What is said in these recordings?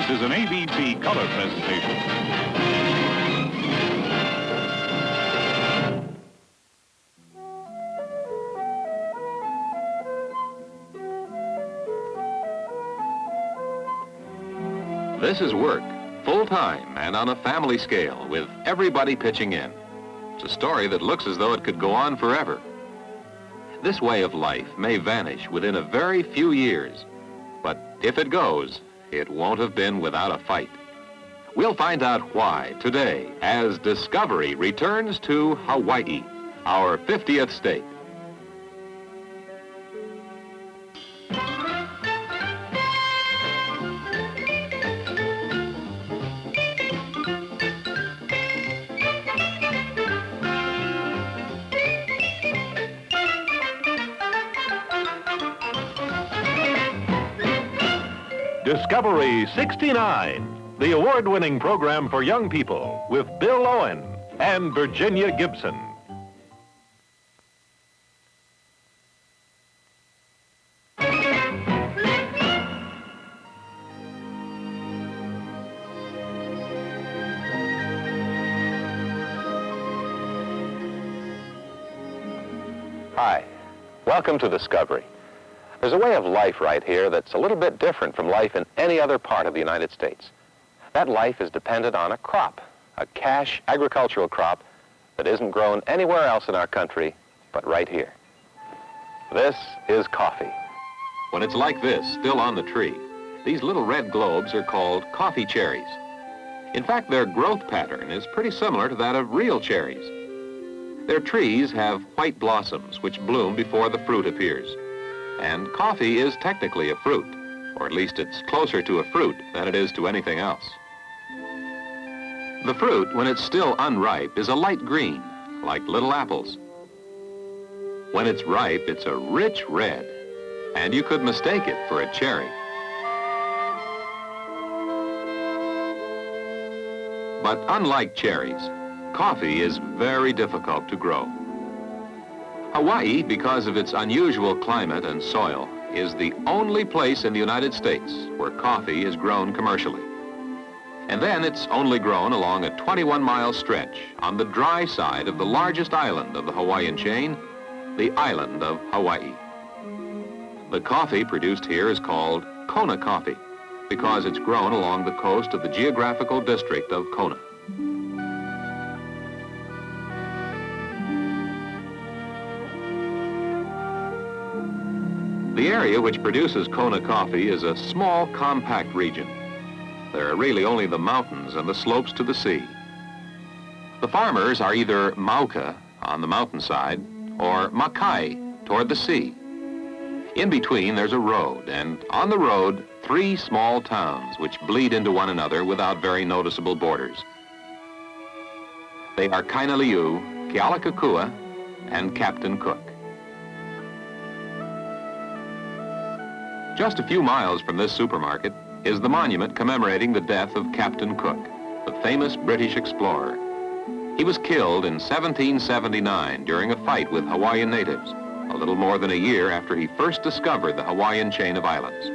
This is an ABC color presentation. This is work, full-time and on a family scale, with everybody pitching in. It's a story that looks as though it could go on forever. This way of life may vanish within a very few years, but if it goes, it won't have been without a fight. We'll find out why today as Discovery returns to Hawaii, our 50th state. Discovery 69, the award-winning program for young people with Bill Owen and Virginia Gibson. Hi, welcome to Discovery. There's a way of life right here that's a little bit different from life in any other part of the United States. That life is dependent on a crop, a cash agricultural crop that isn't grown anywhere else in our country but right here. This is coffee. When it's like this, still on the tree, these little red globes are called coffee cherries. In fact, their growth pattern is pretty similar to that of real cherries. Their trees have white blossoms which bloom before the fruit appears. And coffee is technically a fruit, or at least it's closer to a fruit than it is to anything else. The fruit, when it's still unripe, is a light green, like little apples. When it's ripe, it's a rich red, and you could mistake it for a cherry. But unlike cherries, coffee is very difficult to grow. Hawaii, because of its unusual climate and soil, is the only place in the United States where coffee is grown commercially. And then it's only grown along a 21-mile stretch on the dry side of the largest island of the Hawaiian chain, the island of Hawaii. The coffee produced here is called Kona coffee because it's grown along the coast of the geographical district of Kona. The area which produces Kona coffee is a small, compact region. There are really only the mountains and the slopes to the sea. The farmers are either Mauka, on the mountainside, or Makai, toward the sea. In between, there's a road, and on the road, 3 small towns which bleed into one another without very noticeable borders. They are Kainaliu, Kealakekua, and Captain Cook. Just a few miles from this supermarket is the monument commemorating the death of Captain Cook, the famous British explorer. He was killed in 1779 during a fight with Hawaiian natives, a little more than a year after he first discovered the Hawaiian chain of islands.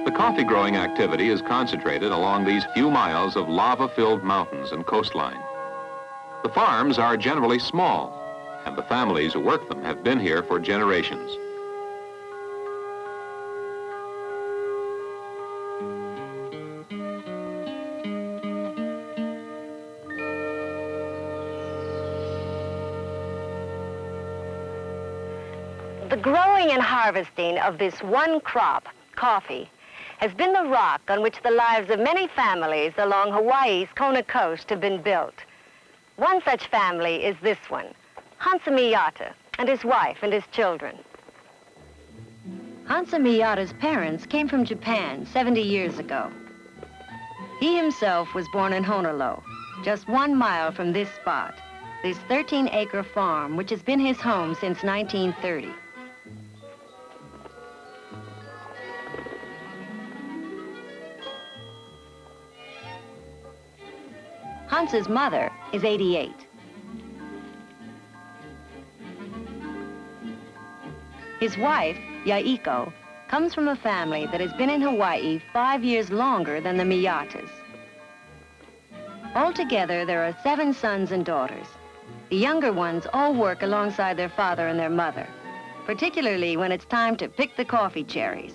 The coffee growing activity is concentrated along these few miles of lava-filled mountains and coastline. The farms are generally small, and the families who work them have been here for generations. The growing and harvesting of this one crop, coffee, has been the rock on which the lives of many families along Hawaii's Kona coast have been built. One such family is this one, Hansa Miyata, and his wife and his children. Hansa Miyata's parents came from Japan 70 years ago. He himself was born in Honolulu, just 1 mile from this spot, this 13-acre farm, which has been his home since 1930. Hans's mother is 88. His wife, Yaiko, comes from a family that has been in Hawaii 5 years longer than the Miatas. Altogether, there are 7 sons and daughters. The younger ones all work alongside their father and their mother, particularly when it's time to pick the coffee cherries.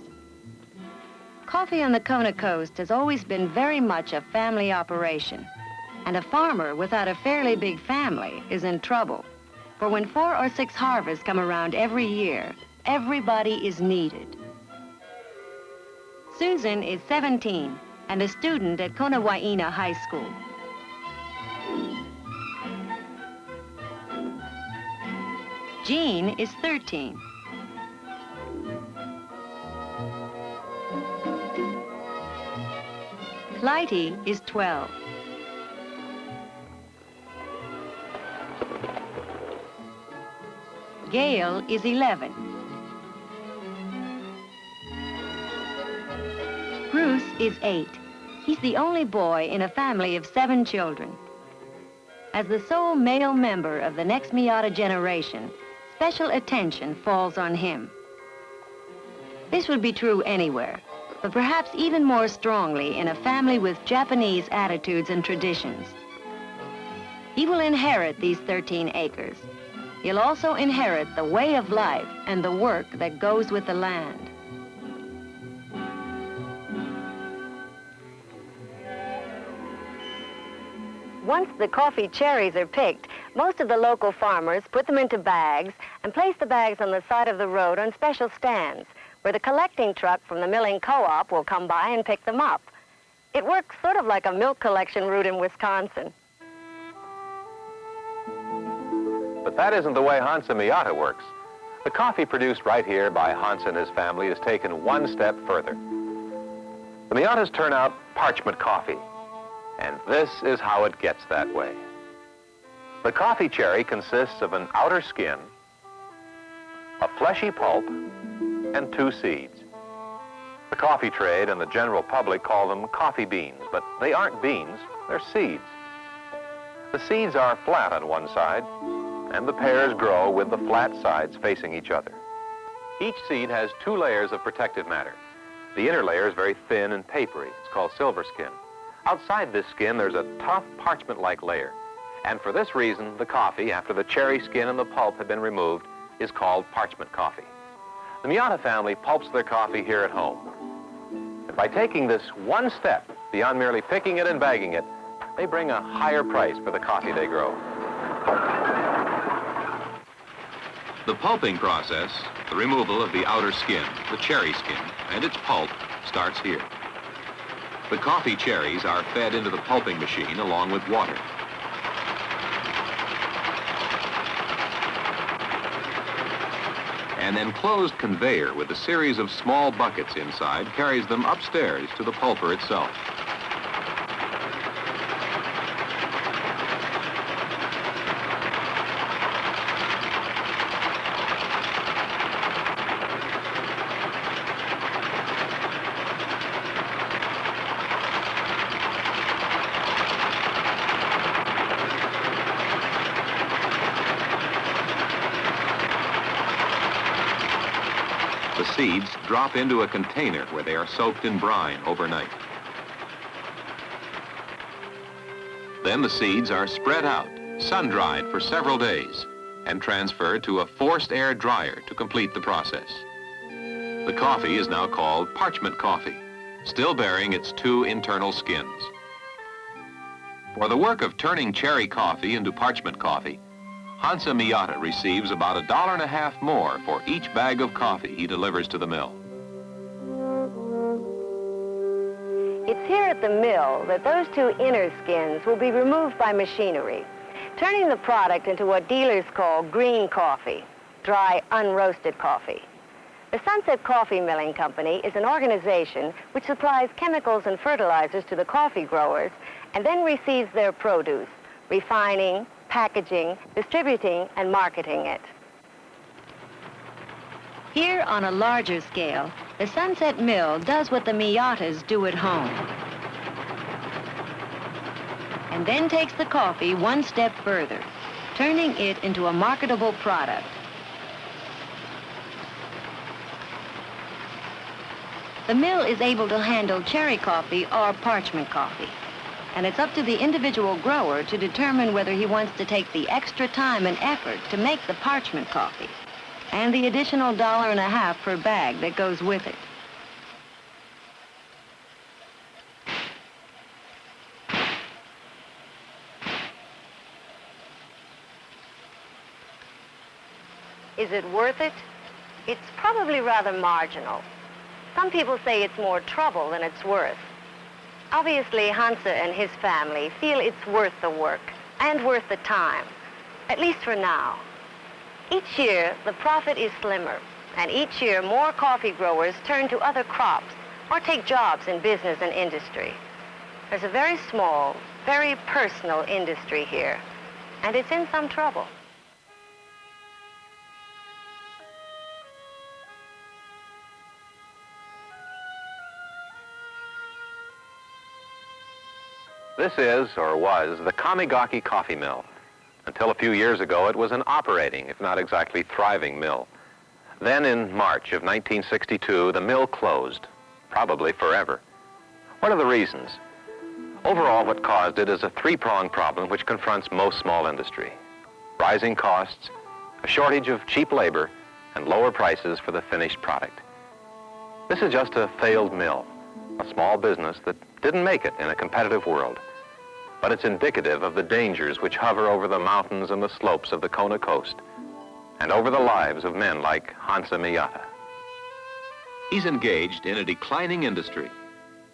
Coffee on the Kona coast has always been very much a family operation, and a farmer without a fairly big family is in trouble. For when 4 or 6 harvests come around every year, everybody is needed. Susan is 17 and a student at Kona Wai'ina High School. Jean is 13. Clytie is 12. Gail is 11. Bruce is 8. He's the only boy in a family of 7 children. As the sole male member of the next Miata generation, special attention falls on him. This would be true anywhere, but perhaps even more strongly in a family with Japanese attitudes and traditions. He will inherit these 13 acres. He'll also inherit the way of life and the work that goes with the land. Once the coffee cherries are picked, most of the local farmers put them into bags and place the bags on the side of the road on special stands, where the collecting truck from the milling co-op will come by and pick them up. It works sort of like a milk collection route in Wisconsin. But that isn't the way Hansa Miata works. The coffee produced right here by Hans and his family is taken one step further. The Miatas turn out parchment coffee, and this is how it gets that way. The coffee cherry consists of an outer skin, a fleshy pulp, and 2 seeds. The coffee trade and the general public call them coffee beans, but they aren't beans, they're seeds. The seeds are flat on one side, and the pears grow with the flat sides facing each other. Each seed has 2 layers of protective matter. The inner layer is very thin and papery. It's called silver skin. Outside this skin, there's a tough parchment-like layer. And for this reason, the coffee, after the cherry skin and the pulp have been removed, is called parchment coffee. The Miata family pulps their coffee here at home. And by taking this one step, beyond merely picking it and bagging it, they bring a higher price for the coffee they grow. The pulping process, the removal of the outer skin, the cherry skin, and its pulp, starts here. The coffee cherries are fed into the pulping machine along with water. An enclosed conveyor with a series of small buckets inside carries them upstairs to the pulper itself. The seeds drop into a container where they are soaked in brine overnight. Then the seeds are spread out, sun-dried for several days, and transferred to a forced air dryer to complete the process. The coffee is now called parchment coffee, still bearing its 2 internal skins. For the work of turning cherry coffee into parchment coffee, Hansa Miata receives about $1.50 more for each bag of coffee he delivers to the mill. It's here at the mill that those 2 inner skins will be removed by machinery, turning the product into what dealers call green coffee, dry, unroasted coffee. The Sunset Coffee Milling Company is an organization which supplies chemicals and fertilizers to the coffee growers and then receives their produce, refining, packaging, distributing, and marketing it. Here on a larger scale, the Sunset Mill does what the Miatas do at home. and then takes the coffee one step further, turning it into a marketable product. The mill is able to handle cherry coffee or parchment coffee, and it's up to the individual grower to determine whether he wants to take the extra time and effort to make the parchment coffee and the additional $1.50 per bag that goes with it. Is it worth it? It's probably rather marginal. Some people say it's more trouble than it's worth. Obviously, Hansa and his family feel it's worth the work and worth the time, at least for now. Each year, the profit is slimmer, and each year more coffee growers turn to other crops or take jobs in business and industry. There's a very small, very personal industry here, and it's in some trouble. This is, or was, the Kamigaki coffee mill. Until a few years ago, it was an operating, if not exactly thriving, mill. Then in March of 1962, the mill closed, probably forever. What are the reasons? Overall, what caused it is a three-pronged problem which confronts most small industry. Rising costs, a shortage of cheap labor, and lower prices for the finished product. This is just a failed mill, a small business that didn't make it in a competitive world. But it's indicative of the dangers which hover over the mountains and the slopes of the Kona coast, and over the lives of men like Hansa Miyata. He's engaged in a declining industry.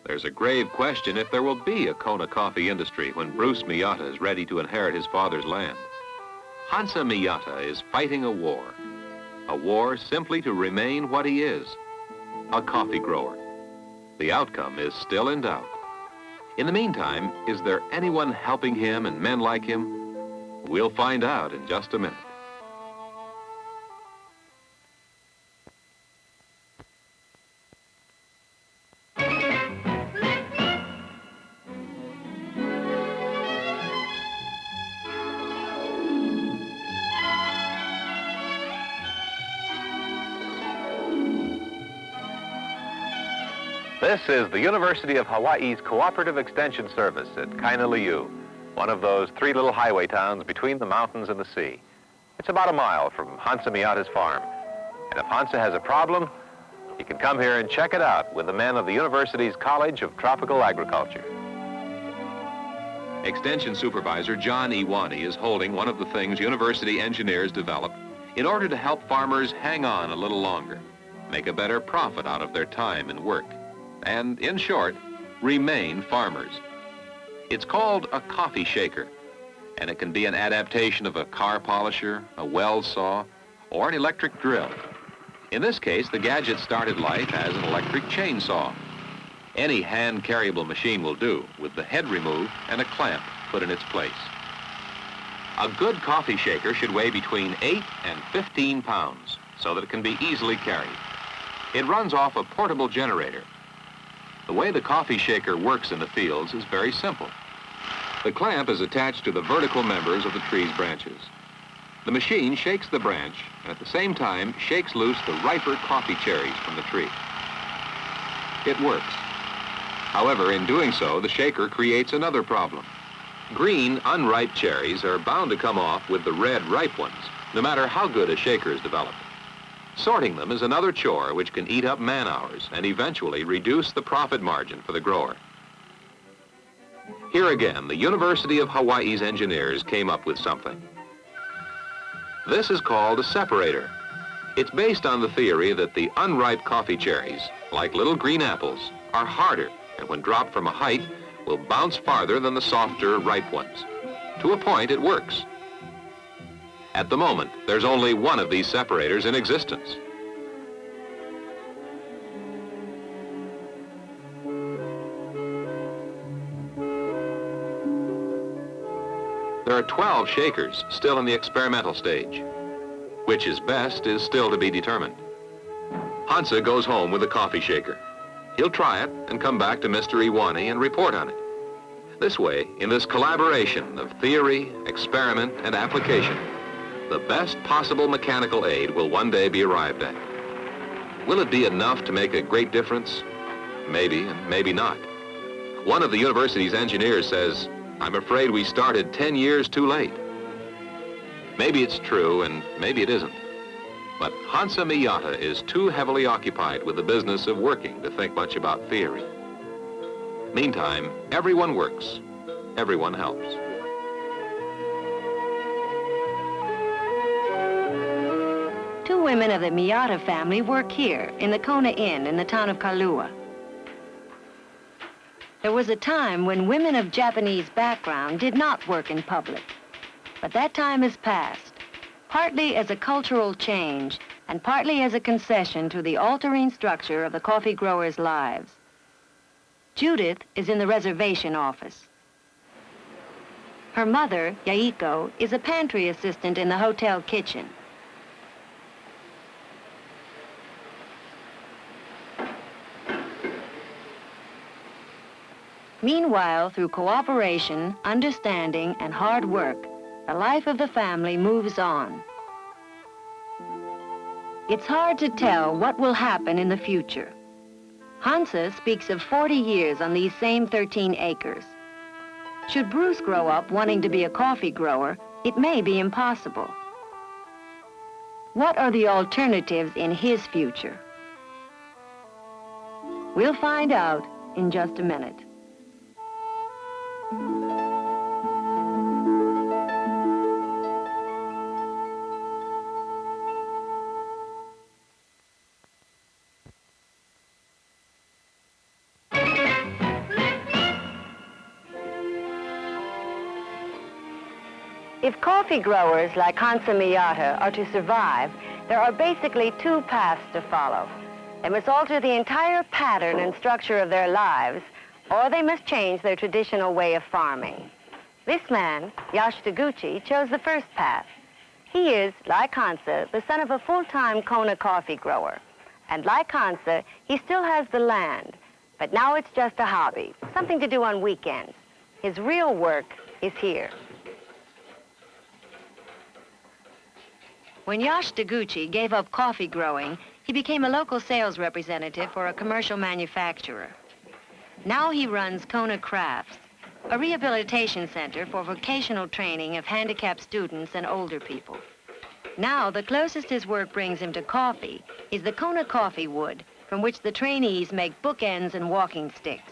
There's a grave question if there will be a Kona coffee industry when Bruce Miyata is ready to inherit his father's land. Hansa Miyata is fighting a war simply to remain what he is, a coffee grower. The outcome is still in doubt. In the meantime, is there anyone helping him and men like him? We'll find out in just a minute. This is the University of Hawaii's Cooperative Extension Service at Kainaliu, one of those three little highway towns between the mountains and the sea. It's about a mile from Hansa Miyata's farm. And if Hansa has a problem, you can come here and check it out with the men of the university's College of Tropical Agriculture. Extension Supervisor John Iwani is holding one of the things university engineers develop in order to help farmers hang on a little longer, make a better profit out of their time and work, and, in short, remain farmers. It's called a coffee shaker, and it can be an adaptation of a car polisher, a weld saw, or an electric drill. In this case, the gadget started life as an electric chainsaw. Any hand-carryable machine will do, with the head removed and a clamp put in its place. A good coffee shaker should weigh between 8 and 15 pounds, so that it can be easily carried. It runs off a portable generator. The way the coffee shaker works in the fields is very simple. The clamp is attached to the vertical members of the tree's branches. The machine shakes the branch and at the same time shakes loose the riper coffee cherries from the tree. It works. However, in doing so, the shaker creates another problem. Green, unripe cherries are bound to come off with the red, ripe ones, no matter how good a shaker is developed. Sorting them is another chore which can eat up man-hours and eventually reduce the profit margin for the grower. Here again, the University of Hawaii's engineers came up with something. This is called a separator. It's based on the theory that the unripe coffee cherries, like little green apples, are harder and when dropped from a height, will bounce farther than the softer, ripe ones. To a point, it works. At the moment, there's only one of these separators in existence. There are 12 shakers still in the experimental stage. Which is best is still to be determined. Hansa goes home with the coffee shaker. He'll try it and come back to Mr. Iwani and report on it. This way, in this collaboration of theory, experiment, and application, the best possible mechanical aid will one day be arrived at. Will it be enough to make a great difference? Maybe, and maybe not. One of the university's engineers says, "I'm afraid we started 10 years too late." Maybe it's true, and maybe it isn't. But Hansa Miyata is too heavily occupied with the business of working to think much about theory. Meantime, everyone works, everyone helps. Two women of the Miyata family work here in the Kona Inn in the town of Kailua. There was a time when women of Japanese background did not work in public. But that time is past, partly as a cultural change and partly as a concession to the altering structure of the coffee growers' lives. Judith is in the reservation office. Her mother, Yaiko, is a pantry assistant in the hotel kitchen. Meanwhile, through cooperation, understanding, and hard work, the life of the family moves on. It's hard to tell what will happen in the future. Hansa speaks of 40 years on these same 13 acres. Should Bruce grow up wanting to be a coffee grower, it may be impossible. What are the alternatives in his future? We'll find out in just a minute. If coffee growers like Hansa Miyata are to survive, there are basically two paths to follow. They must alter the entire pattern and structure of their lives, or they must change their traditional way of farming. This man, Yash Taguchi, chose the first path. He is, like Hansa, the son of a full-time Kona coffee grower. And like Hansa, he still has the land, but now it's just a hobby, something to do on weekends. His real work is here. When Yash Taguchi gave up coffee growing, he became a local sales representative for a commercial manufacturer. Now he runs Kona Crafts, a rehabilitation center for vocational training of handicapped students and older people. Now, the closest his work brings him to coffee is the Kona coffee wood, from which the trainees make bookends and walking sticks.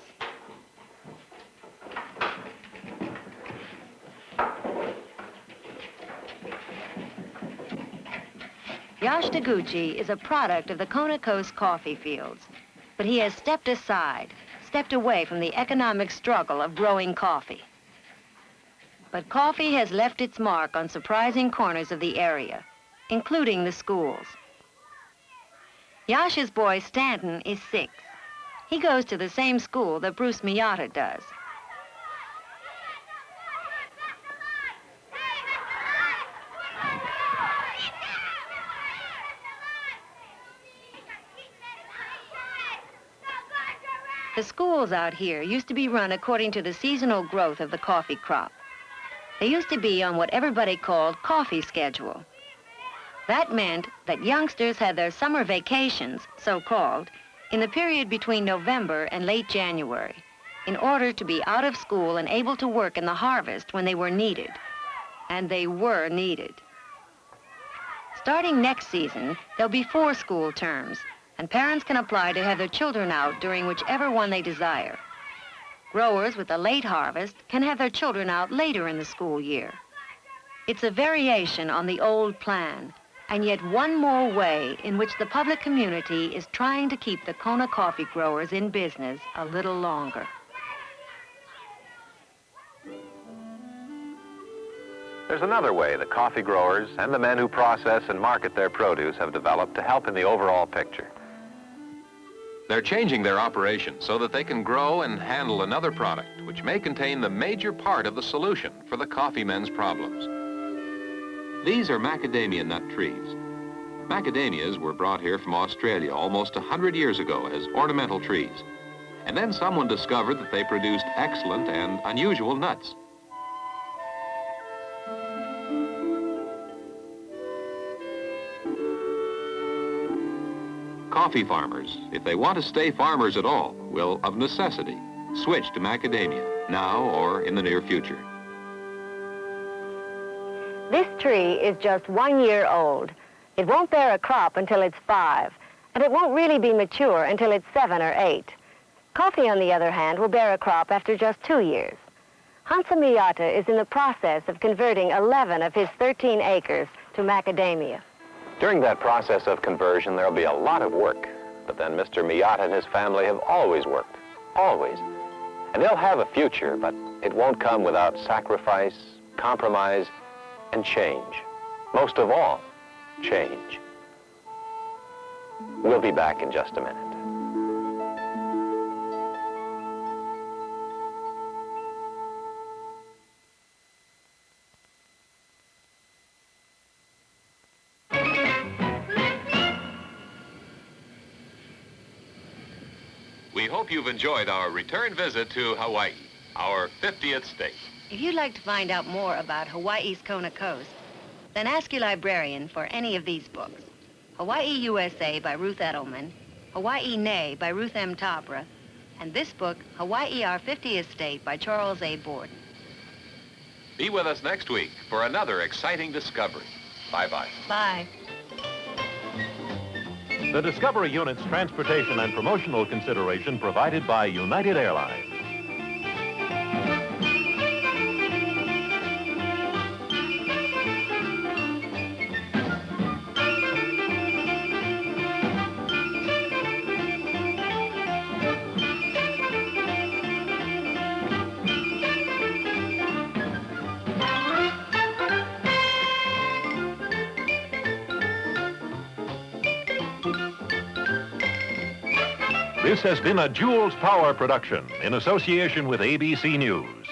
Yash Taguchi is a product of the Kona Coast coffee fields, but he has stepped aside, stepped away from the economic struggle of growing coffee. But coffee has left its mark on surprising corners of the area, including the schools. Yash's boy Stanton is 6. He goes to the same school that Bruce Miyata does. The schools out here used to be run according to the seasonal growth of the coffee crop. They used to be on what everybody called coffee schedule. That meant that youngsters had their summer vacations, so-called, in the period between November and late January, in order to be out of school and able to work in the harvest when they were needed. And they were needed. Starting next season, there'll be 4 school terms, and parents can apply to have their children out during whichever one they desire. Growers with a late harvest can have their children out later in the school year. It's a variation on the old plan, and yet one more way in which the public community is trying to keep the Kona coffee growers in business a little longer. There's another way the coffee growers and the men who process and market their produce have developed to help in the overall picture. They're changing their operation so that they can grow and handle another product which may contain the major part of the solution for the coffee men's problems. These are macadamia nut trees. Macadamias were brought here from Australia almost 100 years ago as ornamental trees. And then someone discovered that they produced excellent and unusual nuts. Coffee farmers, if they want to stay farmers at all, will, of necessity, switch to macadamia, now or in the near future. This tree is just 1 year old. It won't bear a crop until it's 5, and it won't really be mature until it's 7 or 8. Coffee, on the other hand, will bear a crop after just 2 years. Hansa Miyata is in the process of converting 11 of his 13 acres to macadamia. During that process of conversion, there'll be a lot of work. But then Mr. Miyata and his family have always worked, always. And they'll have a future, but it won't come without sacrifice, compromise, and change. Most of all, change. We'll be back in just a minute. We hope you've enjoyed our return visit to Hawaii, our 50th state. If you'd like to find out more about Hawaii's Kona coast, then ask your librarian for any of these books. Hawaii, USA by Ruth Edelman, Hawaii Nay by Ruth M. Tabra, and this book, Hawaii, Our 50th State by Charles A. Borden. Be with us next week for another exciting discovery. Bye-bye. Bye. The Discovery Unit's transportation and promotional consideration provided by United Airlines. This has been a Jules Power production in association with ABC News.